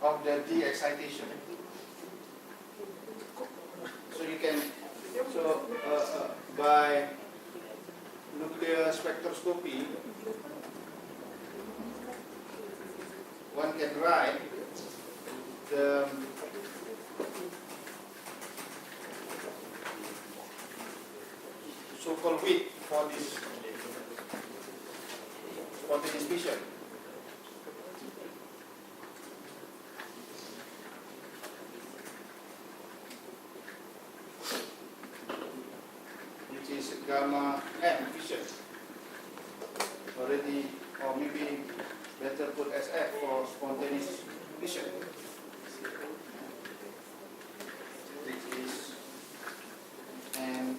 of the de-excitation. So you can, by nuclear spectroscopy, one can write the so-called width for this spontaneous fission. Which is gamma M fission. Already, or maybe better put SF for spontaneous fission. Which is N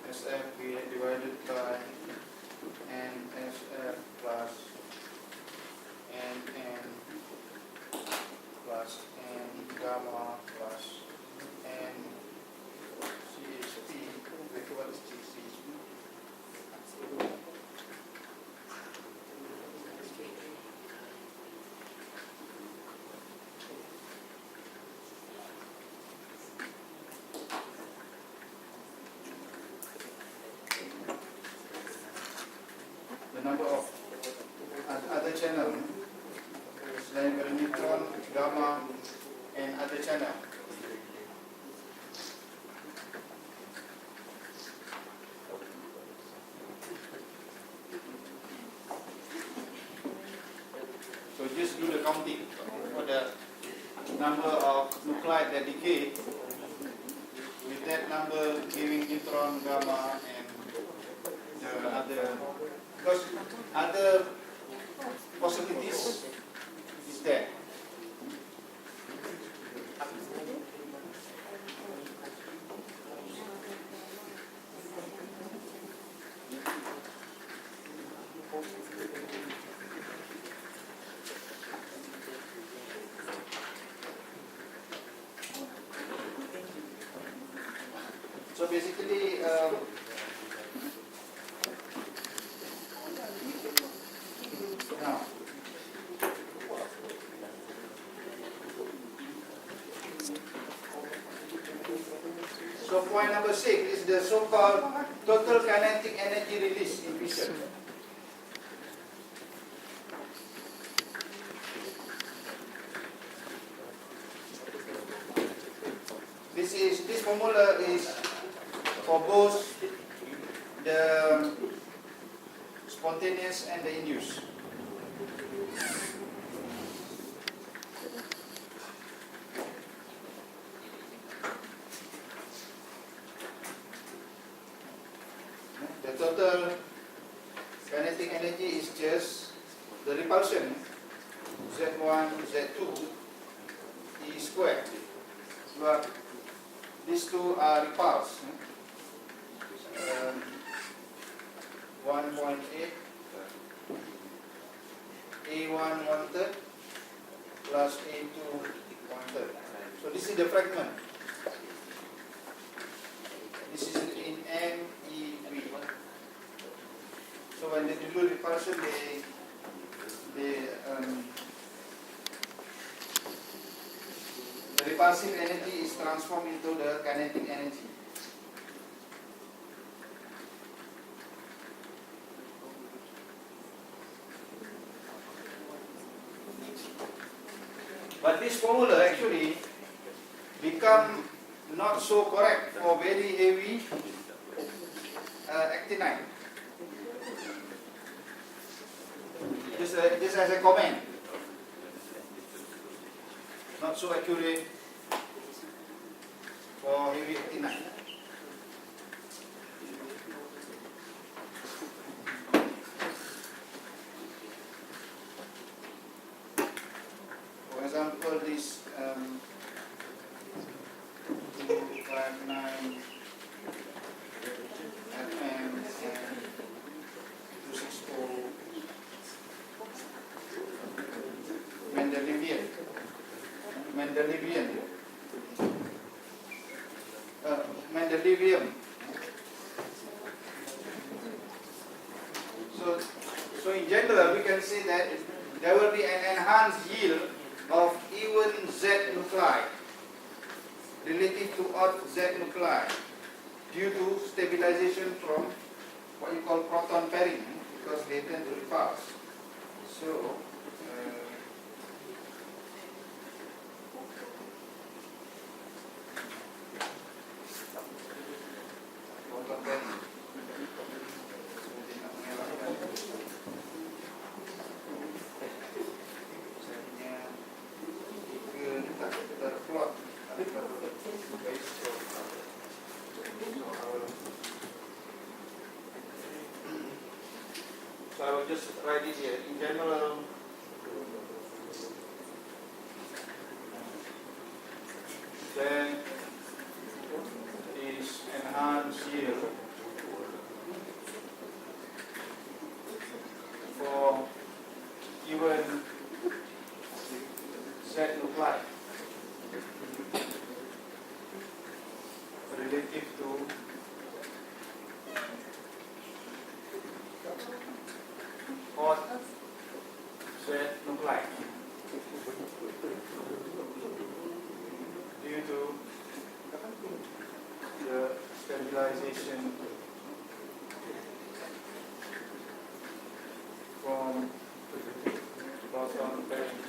SF divided by NSF plus NN plus N gamma plus N CHP. What is CHP? The number of other channel selain pada neutron, gamma, and other channel. So just do the counting for the number of nuclide that decay, with that number giving neutron, gamma, and the other, because other possibilities is there. So basically, now, so point number 6 is the so-called total kinetic energy release in fission. This formula is for both the spontaneous and the induced. The total kinetic energy is just the repulsion Z1, Z2, E squared. But these two are repulsed. 1.8 A1 1/3 plus A2 1/3. So this is the fragment. This is in MEV. So when they do repulsion, the repulsive energy is transformed into the kinetic energy. But this formula actually become not so correct for very heavy actinide. Just as a comment, not so accurate for heavy actinide. For example, this 259 FM and 260 Mendelevium say that there will be an enhanced yield of even Z nuclei relative to odd Z nuclei due to stabilization from what you call proton pairing, because they tend to repulse. So, proton pairing. So I will just write it here. In general, then is enhanced yield for even Z nuclei relative to odd Z nuclei due to the stabilization from proton pairing.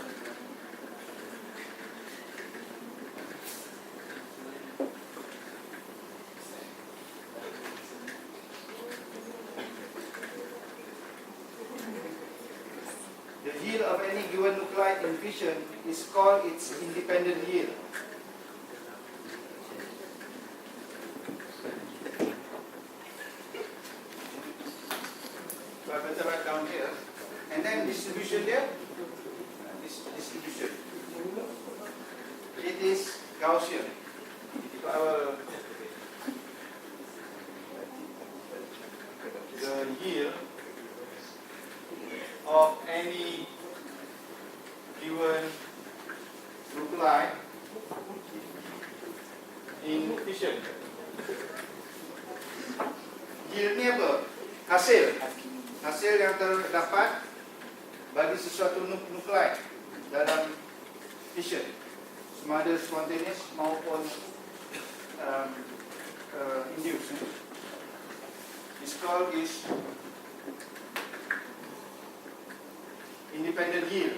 The yield of any given nuclide in fission is called its independent yield. So I better write down here. And then distribution there. This distribution. It is Gaussian. So I will the yield of any given nuclei in fission. Yield ni apa? Hasil yang terdapat bagi sesuatu nuklei dalam fission, sama ada spontaneous maupun induced. It's called is independent yield.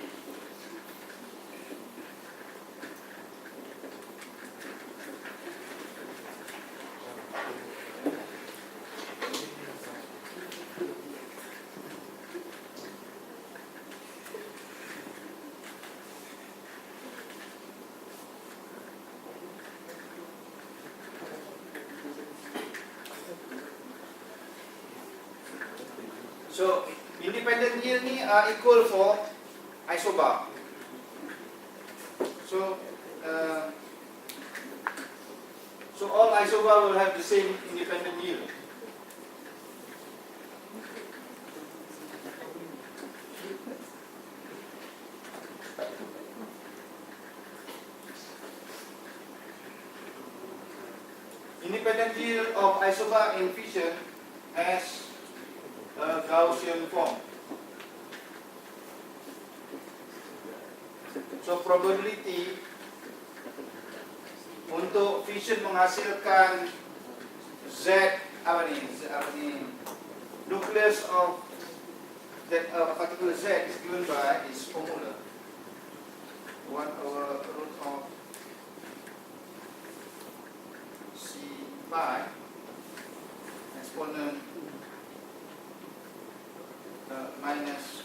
So, independent yield ni are equal for isobar. So all isobar will have the same independent yield. Independent yield of isobar in fission has a Gaussian form. So probability untuk fission menghasilkan nucleus of that particular Z is given by is formula 1/root of C pi exponent minus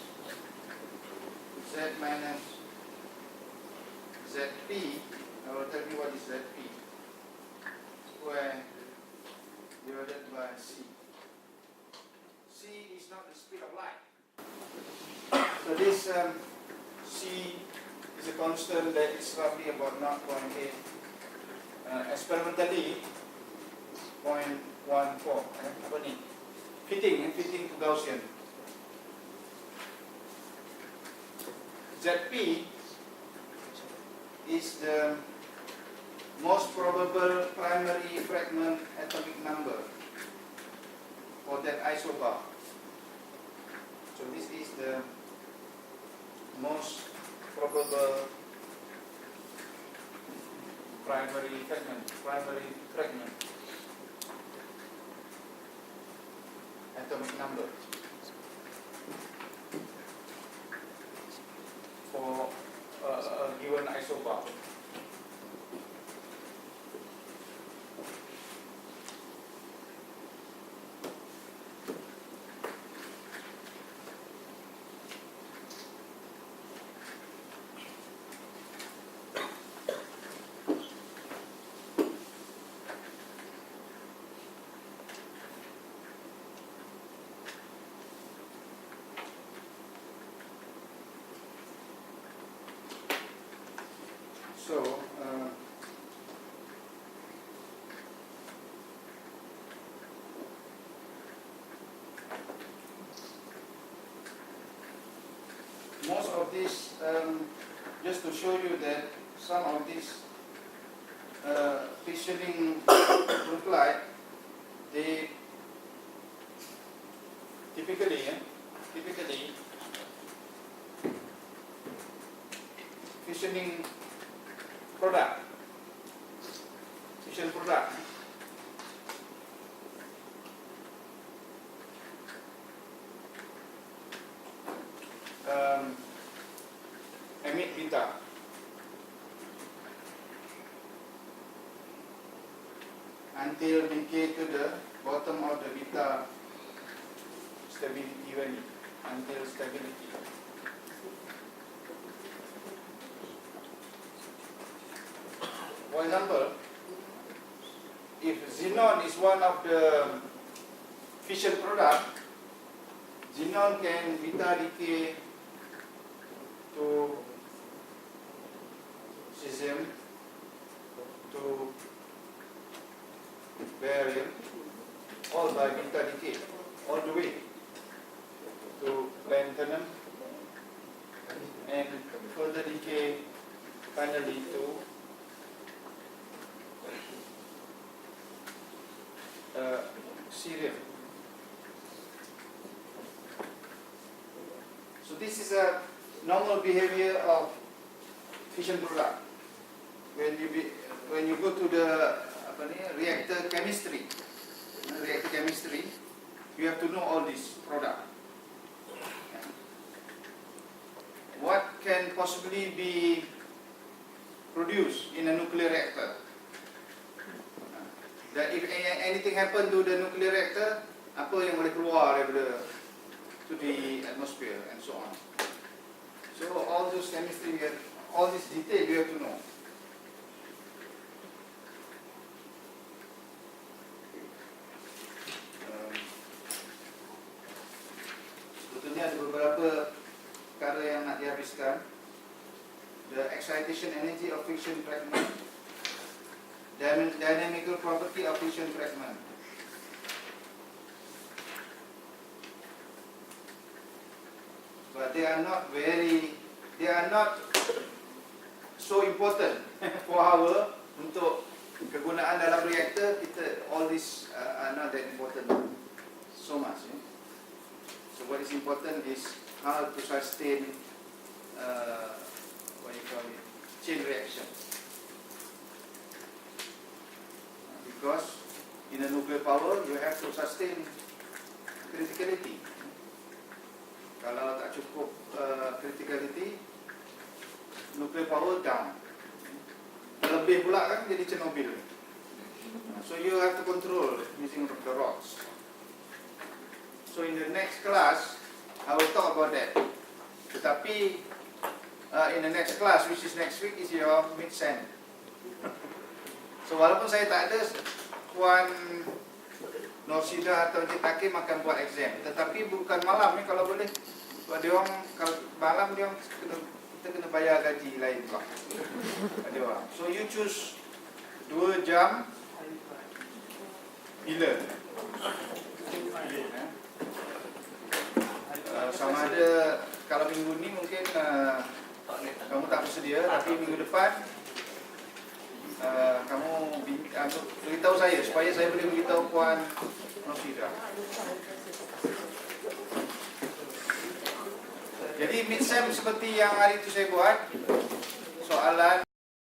Z minus Zp. I will tell you what is Zp. Square divided by C. C is not the speed of light. So this C is a constant that is roughly about 0.8. Experimentally 0.14. Apa ni? Fitting to Gaussian. Zp is the most probable primary fragment atomic number for that isobar. So this is the most probable primary fragment atomic number for a given isobar. So, most of these, just to show you that some of these fissioning nuclei, they typically fission product emit beta until decay to the bottom of the beta stability value, until stability. For example, if xenon is one of the fission product, xenon can beta decay to cesium, to barium, all by beta decay, all the way to lanthanum, and further decay finally to cerium. So this is a normal behavior of fission product. When you go to the reactor chemistry, you have to know all this product. What can possibly be produced in a nuclear reactor? That if anything happen to the nuclear reactor, apa yang boleh keluar daripada to the atmosphere and so on. So all those chemistry, all this detail you have to know. Sebetulnya ada beberapa perkara yang nak dihabiskan. The excitation energy of fission fragment, dynamical property of fission fragment. But they are not so important for our untuk kegunaan dalam reaktor. All these are not that important so much. So what is important is how to sustain chain reaction. Because in a nuclear power you have to sustain criticality. Kalau tak cukup criticality, nuclear power down. Lebih pula kan jadi Chernobyl. So you have to control using the rods. So in the next class, I will talk about that. Tetapi in the next class, which is next week, is your mid-sem. So walaupun saya tak ada, Puan Norsida atau Encik Hakim akan buat exam. Tetapi bukan malam ni kalau boleh. Sebab dia orang, kalau malam dia orang kita kena bayar gaji lain pula. Dia orang. So you choose 2 jam bila? Sama ada kalau minggu ni mungkin kamu tak bersedia, tapi minggu depan kamu beritahu saya supaya saya boleh beritahu Puan Norsida. Jadi mid-sem seperti yang hari itu saya buat, soalan